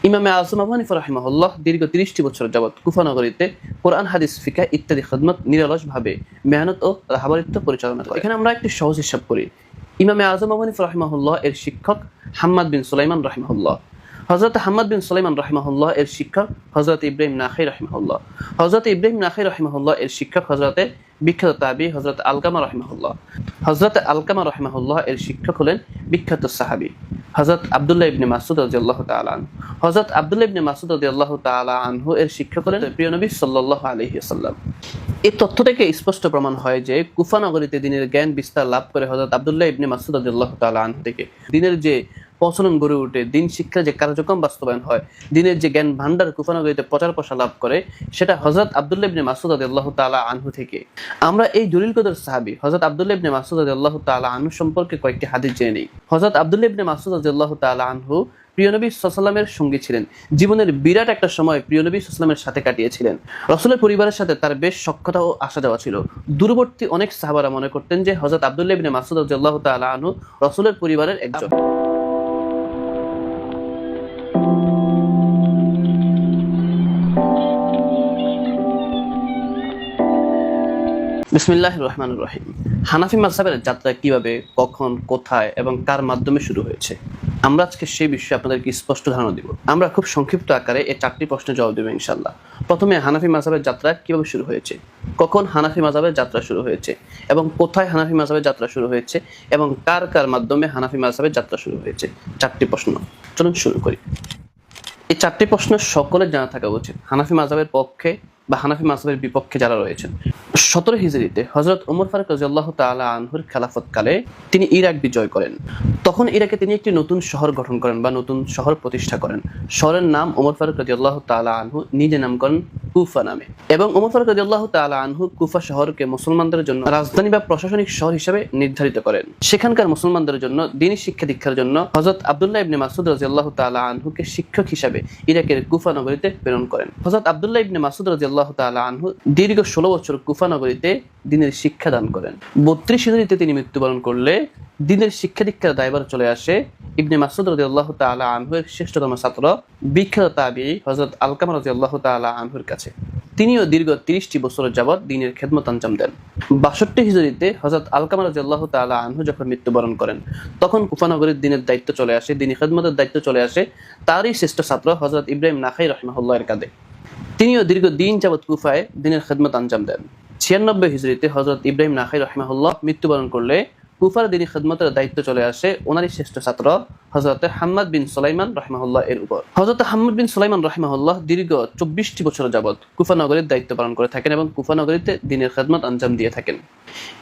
ইমামে আযম আবু হানিফা রাহিমাহুল্লাহ দীর্ঘ 30টি বছর যাবৎ কুফা নগরীতে কোরআন, হাদিস, ফিকহ ইত্যাদি খিদমত নিরলসভাবে মেহনত ও রাহবারিত্ব পরিচালনা করে। এখানে আমরা একটি সহজ হিসাব করি। ইমামে আযম আবু হানিফা রাহিমাহুল্লাহ এর শিক্ষক হাম্মাদ বিন সুলাইমান রাহিমাহুল্লাহ, হযরত হাম্মাদ বিন সুলাইমান রাহিমাহুল্লাহ এর শিক্ষক হযরত ইব্রাহিম নাখাই রাহিমাহুল্লাহ, হযরত ইব্রাহিম নাখাই রাহিমাহুল্লাহ এর শিক্ষক হযরত বিখ্যাত তাবী হযরত আলকামা রাহিমাহুল্লাহ, হযরত আলকামা রাহিমাহুল্লাহ এর শিক্ষক হলেন বিখ্যাত সাহাবী হযরত আব্দুল্লাহ ইবনে মাসউদ রাদিয়াল্লাহু তাআলা আনহু, হযরত আব্দুল্লাহ ইবনে মাসউদ রাদিয়াল্লাহু তাআলা আনহু এর শিক্ষক হলেন প্রিয় নবী সাল্লাল্লাহু আলাইহি ওয়াসাল্লাম। এই তথ্য থেকে স্পষ্ট প্রমাণ হয় যে কুফা নগরীতে দ্বীনের জ্ঞান বিস্তার লাভ করে হযরত আব্দুল্লাহ ইবনে মাসউদ রাদিয়াল্লাহু তাআলা আনহু থেকে দ্বীনের যে প্রচলন গড়ে ওঠে, দিন শিক্ষার যে কার্যক্রম বাস্তবায়ন হয়, দিনের যে জ্ঞান ভান্ডার কুফা নগরীতে প্রচার প্রসার লাভ করে, সেটা হযরত আব্দুল্লাহ ইবনে মাসউদ রাদিয়াল্লাহু তাআলা আনহু থেকে। আমরা এই দলিল কদর সাহাবী হযরত আব্দুল্লাহ ইবনে মাসউদ রাদিয়াল্লাহু তাআলা আনহু সম্পর্কে কয়েকটি হাদিস জেনে নেই। হযরত আব্দুল্লাহ ইবনে মাসউদ রাদিয়াল্লাহু তাআলা আনহু প্রিয় নবী সাল্লাল্লাহু আলাইহি ওয়াসাল্লামের সঙ্গী ছিলেন। জীবনের বিরাট একটা সময় প্রিয় নবী সাল্লাল্লাহু আলাইহি ওয়াসাল্লামের সাথে কাটিয়েছিলেন। রাসূলের পরিবারের সাথে তার বেশ সখ্যতা ও আসা যাওয়া ছিল। দূরবর্তী অনেক সাহাবারা মনে করতেন যে হযরত আব্দুল্লাহ ইবনে মাসউদ রাদিয়াল্লাহু তাআলা আনহু রাসূলের পরিবারের একজন। বিসমিল্লাহির রহমানির রহিম। হানাফি মাযহাবের যাত্রা কিভাবে, কখন, কোথায় এবং কার মাধ্যমে শুরু হয়েছে, আমরা আজকে সেই বিষয়ে আপনাদেরকে স্পষ্ট ধারণা দিব। আমরা খুব সংক্ষিপ্ত আকারে এই 4টি প্রশ্নের জবাব দেব ইনশাআল্লাহ। প্রথমে হানাফি মাযহাবের যাত্রা কিভাবে শুরু হয়েছে, কখন হানাফি মাযহাবের যাত্রা শুরু হয়েছে এবং কোথায় হানাফি মাযহাবের যাত্রা শুরু হয়েছে এবং কার কার মাধ্যমে হানাফি মাযহাবের যাত্রা শুরু হয়েছে। 4টি প্রশ্ন, চলুন শুরু করি। এই 4টি প্রশ্ন সকলের জানা থাকা উচিত, হানাফি মাযহাবের পক্ষে বা হানাফি মাযহাবের বিপক্ষে যারা রয়েছেন। 17 হিজরিতে হযরত ওমর ফারুক রাদিয়াল্লাহু তাআলা আনহুর খেলাফতকালে তিনি ইরাক বিজয় করেন। তখন ইরাকে তিনি একটি নতুন শহর গঠন করেন বা নতুন শহর প্রতিষ্ঠা করেন। শহরের নাম ওমর ফারুক রাদিয়াল্লাহু তাআলা আনহু নিজে নাম করেন কুফা নামে। এবং ওমর ফারুক রাদিয়াল্লাহু তাআলা আনহু কুফা শহরকে মুসলমানদের জন্য রাজধানী বা প্রশাসনিক শহর হিসেবে নির্ধারিত করেন। সেখানকার মুসলমানদের জন্য দ্বীনি শিক্ষা দীক্ষার জন্য হযরত আব্দুল্লাহ ইবনে মাসউদ রাদিয়াল্লাহু তাআলা আনহুকে শিক্ষক হিসেবে ইরাকের কুফা নগরীতে প্রেরণ করেন। হযরত আব্দুল্লাহ ইবনে মাসউদ রাদিয়াল্লাহু তাআলা আনহু দীর্ঘ 16 বছর কুফা নগরীতে দ্বীনের শিক্ষা দান করেন। 32 হিজরিতে তিনি মৃত্যুবরণ করলে দ্বীনের শিক্ষা দীক্ষার দায়ভার চলে আসে ইবনে মাসউদ রাদিয়াল্লাহু তাআলা আনহুর শ্রেষ্ঠতম ছাত্র বিখ্যাত তাবী হযরত আলকামা রাদিয়াল্লাহু তাআলা আনহুর কাছে। তিনিও দীর্ঘ 30টি বছর যাবৎ দ্বীনের খেদমত আঞ্জাম দেন। 62 হিজরিতে হযরত আলকামা রাদিয়াল্লাহু তাআলা আনহু যখন মৃত্যুবরণ করেন, তখন কুফা নগরীর দ্বীনের দায়িত্ব চলে আসে, দ্বীনি খেদমতের দায়িত্ব চলে আসে তারই শ্রেষ্ঠ ছাত্র হযরত ইব্রাহিম নাখাই রাহিমাহুল্লাহ এর কাঁধে। তিনিও দীর্ঘ দিন যাবৎ কুফায় দ্বীনের খেদমত আঞ্জাম দেন। 96 হিজরিতে হযরত ইব্রাহিম নাখাই রাহিমাহুল্লাহ মৃত্যুবরণ করলে কুফার দ্বীনি খেদমতের দায়িত্ব চলে আসে ওনারই শ্রেষ্ঠ ছাত্র হযরত হাম্মাদ বিন সুলাইমান রাহিমাহুল্লাহ এর উপর। হযরত হাম্মাদ বিন সুলাইমান রাহিমাহুল্লাহ দীর্ঘ 24টি বছর যাবৎ কুফা নগরীর দায়িত্ব পালন করে থাকেন এবং কুফা নগরীতে দ্বীনের খেদমত আঞ্জাম দিয়ে থাকেন।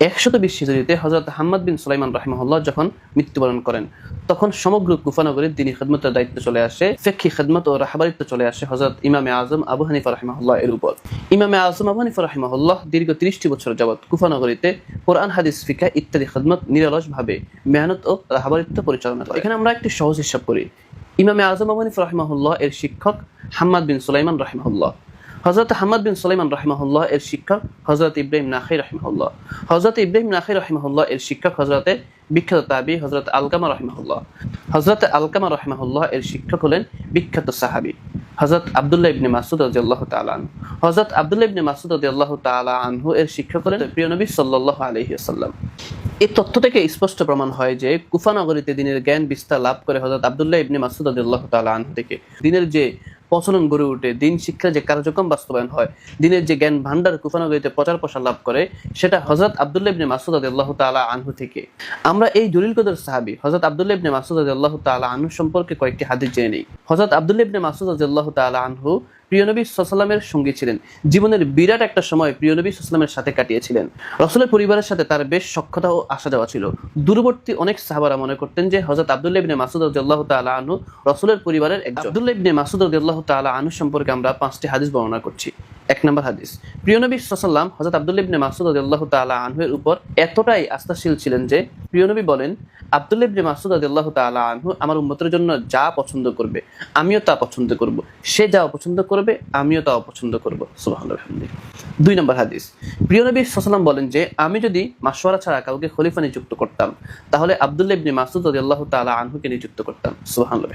120 হিজরিতে হযরত হাম্মাদ বিন সুলাইমান রাহিমাহুল্লাহ যখন মৃত্যুবরণ করেন, তখন সমগ্র কুফা নগরীর দ্বীনি খেদমতের দায়িত্ব চলে আসে, ফিকহি খেদমত ও রাহবারিত্ব চলে আসে হযরত ইমামে আযম আবু হানিফা রাহিমাহুল্লাহ এর উপর। ইমামে আযম আবু হানিফা রাহিমাহুল্লাহ দীর্ঘ 30টি বছর যাবৎ কুফা নগরীতে কোরআন, হাদিস, ফিকহ ইত্যাদি খেদমত নিরলসভাবে মেহনত ও রাহবারিত্ব পরিচালনা করে। এখানে আমরা একটি সহজ হিসাব করি। ইমামে আযম আবু হানিফা রাহিমাহুল্লাহ এর শিক্ষক হাম্মাদ বিন সুলাইমান রাহিমাহুল্লাহ, হযরত হাম্মাদ বিন সুলাইমান রাহিমাহুল্লাহ এর শিক্ষক হযরত ইব্রাহিম নাখাই রাহিমাহুল্লাহ, হযরত ইব্রাহিম নাখাই রাহিমাহুল্লাহ এর শিক্ষক হযরত বিখ্যাত তাবী হযরত আলকামা রাহিমাহুল্লাহ, হযরত আলকামা রাহিমাহুল্লাহ এর শিক্ষক হলেন বিখ্যাত সাহাবী হযরত আব্দুল্লাহ ইবনে মাসউদ রাদিয়াল্লাহু তাআলা আনহু, হযরত আব্দুল্লাহ ইবনে মাসউদ রাদিয়াল্লাহু তাআলা আনহু এর শিক্ষক হলেন প্রিয় নবী সাল্লাল্লাহু আলাইহি ওয়াসাল্লাম। এই তথ্য থেকে স্পষ্ট প্রমাণ হয় যে কুফা নগরীতে দ্বীনের জ্ঞান বিস্তার লাভ করে হযরত আব্দুল্লাহ ইবনে মাসউদ রাদিয়াল্লাহু তাআলা আনহু থেকে দ্বীনের যে প্রচলন গড়ে ওঠে, দিন শিক্ষার যে কার্যক্রম বাস্তবায়ন হয়, দিনের যে জ্ঞান ভান্ডার কুফা নগরীতে প্রচার প্রসার লাভ করে, সেটা হযরত আব্দুল্লাহ ইবনে মাসউদ রাদিয়াল্লাহু তাআলা আনহু থেকে। আমরা এই দলিল কদর সাহাবী হযরত আব্দুল্লাহ ইবনে মাসউদ রাদিয়াল্লাহু তাআলা আনহু সম্পর্কে কয়েকটি হাদিস জেনে নেই। হযরত আব্দুল্লাহ ইবনে মাসউদ রাদিয়াল্লাহু তাআলা আনহু প্রিয় নবী সাল্লাল্লাহু আলাইহি ওয়াসাল্লামের সঙ্গী ছিলেন। জীবনের বিরাট একটা সময় প্রিয় নবী সাল্লাল্লাহু আলাইহি ওয়াসাল্লামের সাথে কাটিয়েছিলেন। রাসূলের পরিবারের সাথে তার বেশ সখ্যতা ও আসা যাওয়া ছিল। দূরবর্তী অনেক সাহাবারা মনে করতেন যে হযরত আব্দুল্লাহ ইবনে মাসউদ রাদিয়াল্লাহু তাআলা আনহু রাসূলের পরিবারের একজন। আব্দুল্লাহ ইবনে মাসউদ রাদিয়াল্লাহু তাআলা আনহু সম্পর্কে আমরা 5টি হাদিস বর্ণনা করছি। এক নম্বর হাদিস, প্রিয় নবী সাল্লাল্লাহু আলাইহি ওয়াসাল্লাম হযরত আব্দুল্লাহ ইবনে মাসউদ রাদিয়াল্লাহু তাআলা আনহু এর উপর এতটাই আস্থাশীল ছিলেন যে প্রিয় নবী বলেন, আব্দুল্লাহ ইবনে মাসউদ রাদিয়াল্লাহু তাআলা আনহু আমার উম্মতের জন্য যা পছন্দ করবে আমিও তা পছন্দ করব, সে যা অপছন্দ করবে আমিও তা অপছন্দ করব। সুবহানাল্লাহ। দুই নম্বর হাদিস, প্রিয় নবী সাল্লাল্লাহু আলাইহি ওয়াসাল্লাম বলেন যে আমি যদি মাশওয়ারা ছাড়া কাউকে খলিফা নিযুক্ত করতাম তাহলে আব্দুল্লাহ ইবনে মাসউদ রাদিয়াল্লাহু তাআলা আনহুকে নিযুক্ত করতাম। সুবহানাল্লাহ।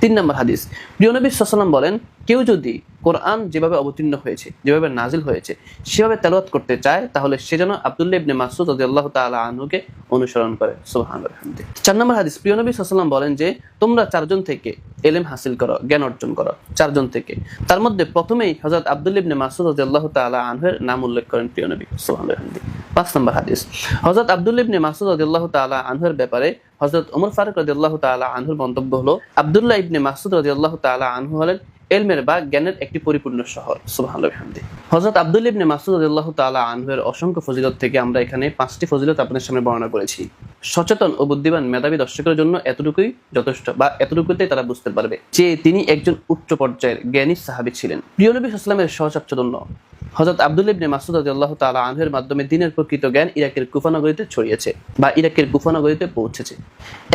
তিন নম্বর হাদিস, প্রিয় নবী সাল্লাল্লাহু আলাইহি ওয়াসাল্লাম বলেন, কেউ যদি কোরআন যেভাবে অবতীর্ণ হয়েছে, যেভাবে নাজিল হয়েছে সেভাবে তেলাওয়াত করতে চায় তাহলে সে যেন আব্দুল্লাহ ইবনে মাসউদ রাদিয়াল্লাহু তাআলা আনহুকে অনুসরণ করে। সুবহানাল্লাহ। চার নম্বর হাদিস, প্রিয় নবী সাল্লাল্লাহু আলাইহি ওয়াসাল্লাম বলেন যে তোমরা চারজন থেকে ইলম হাসিল করো, জ্ঞান অর্জন করো, চারজন থেকে। তার মধ্যে প্রথমেই হযরত আব্দুল্লাহ ইবনে মাসউদ রাদিয়াল্লাহু তাআলা আনহুর নাম উল্লেখ করেন প্রিয় নবী। সুবহানাল্লাহ। পাঁচ নম্বর হাদিস, হযরত আব্দুল্লাহ ইবনে মাসউদ রাদিয়াল্লাহু তাআলা আনহুর ব্যাপারে হযরত ওমর ফারুক রাদিয়াল্লাহু তাআলা আনহুর মন্তব্য হলো, আব্দুল্লাহ ইবনে মাসউদ রাদিয়াল্লাহু তাআলা আনহু হলেন ইলমের বা জ্ঞানের একটি পরিপূর্ণ শহর। সুবহানাল্লাহ। হযরত আব্দুল্লাহ ইবনে মাসউদ রাদিয়াল্লাহু তাআলা আনহুর অসংখ্য ফজিলত থেকে আমরা এখানে 5টি ফজিলত আপনাদের সামনে বর্ণনা করেছি। সচেতন ও বুদ্ধিমান মেধাবী দর্শকের জন্য এতটুকুই যথেষ্ট, বা এতটুকুতেই তারা বুঝতে পারবে যে তিনি একজন উচ্চ পর্যায়ের জ্ঞানী সাহাবী ছিলেন। প্রিয় নবী সাল্লাল্লাহু আলাইহি ওয়াসাল্লামের সহচর্যজন্য হযরত আব্দুল্লাহ ইবনে মাসউদ রাদিয়াল্লাহু তাআলা আনহুর মাধ্যমে দ্বীনের প্রকৃত জ্ঞান ইরাকের কুফা নগরীতে ছড়িয়েছে বা ইরাকের কুফা নগরীতে পৌঁছেছে।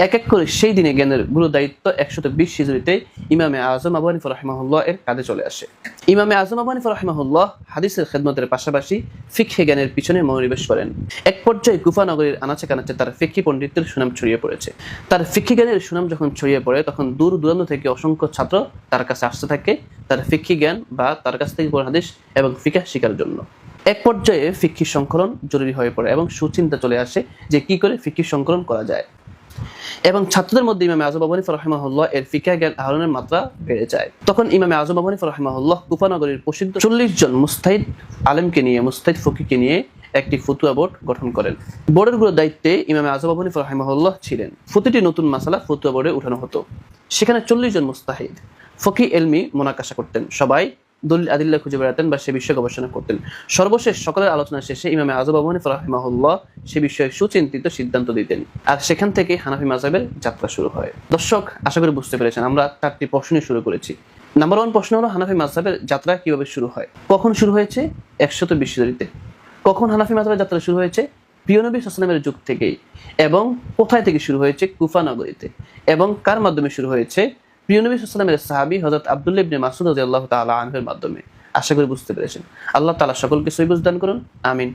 এক এক করে সেই দিনে জ্ঞানের গুরু দায়িত্ব 120 হিজরিতে ইমামে আযম আবু হানিফা রাহিমাহুল্লাহ এর কাঁধে চলে আসে। ইমামে আযম আবু হানিফা রাহিমাহুল্লাহ হাদিসের খেদমতের পাশাপাশি ফিকহে জ্ঞানের পিছনে মনোনিবেশ করেন। এক পর্যায়ে কুফা নগরীর আনাচে কানাচে তার ফিকহি পণ্ডিতের সুনাম ছড়িয়ে পড়েছে। তার ফিকহি জ্ঞানের সুনাম যখন ছড়িয়ে পড়ে তখন দূর দূরান্ত থেকে অসংখ্য ছাত্র তার কাছে আসতে থাকে তার ফিকহি জ্ঞান বা তার কাছ থেকে কোরআন হাদিস এবং ফিকহ শেখার জন্য। এক পর্যায়ে ফিকহি সংকলন জরুরি হয়ে পড়ে এবং সুচিন্তা চলে আসে যে কি করে ফিকহি সংকলন করা যায়, এবং ছাত্রদের মধ্যে ইমামে আযম আবু হানিফা রাহিমাহুল্লাহ এর ফিকহ জ্ঞান আহরণের মাত্রা বেড়ে যায়। তখন ইমামে আযম আবু হানিফা রাহিমাহুল্লাহ কুফা নগরীর প্রসিদ্ধ 40 জন মুস্তাহিদ আলেমকে নিয়ে, মুস্তাহিদ ফকিহকে নিয়ে একটি ফতুয়া বোর্ড গঠন করেন। বোর্ডের গুলো দায়িত্বে ইমামে আযম আবু হানিফা রাহিমাহুল্লাহ ছিলেন। প্রতিটি নতুন মাসালা ফতুয়া বোর্ডে উঠানো হতো। সেখানে 40 জন মুস্তাহিদ ফকিহ ইলমি মুনাকাশা করতেন, সবাই দলিল আদিল্লা খুঁজে বেড়াতেন বা সে বিষয়ে গবেষণা করতেন। সর্বশেষ সকলের আলোচনা শেষে ইমামে আযম আবু হানিফা রাহিমাহুল্লাহ সে বিষয়ে সুচিন্তিত সিদ্ধান্ত দিতেন, আর সেখান থেকে হানাফি মাযহাবের যাত্রা শুরু হয়। দর্শক, আশা করি বুঝতে পেরেছেন আমরা 4টি প্রশ্ন শুরু করেছি। নাম্বার 1 প্রশ্ন হলো হানাফি মাযহাবের যাত্রা কিভাবে শুরু হয়, কখন শুরু হয়েছে? 120 হিজরিতে। কখন হানাফি মাযহাবের যাত্রা শুরু হয়েছে? প্রিয় নবী সাল্লাল্লাহু আলাইহি ওয়াসাল্লামের যুগ থেকেই। এবং কোথায় থেকে শুরু হয়েছে? কুফা নগরীতে। এবং কার মাধ্যমে শুরু হয়েছে? প্রিয় নবী সাল্লাল্লাহু আলাইহি ওয়াসাল্লামের সাহাবী হযরত আব্দুল্লাহ ইবনে মাসউদ রাদিয়াল্লাহু তাআলা আনহুর মাধ্যমে। আশা করি বুঝতে পেরেছেন। আল্লাহ তাআলা সকলকে সহিহ বুঝ দান করুন। আমিন।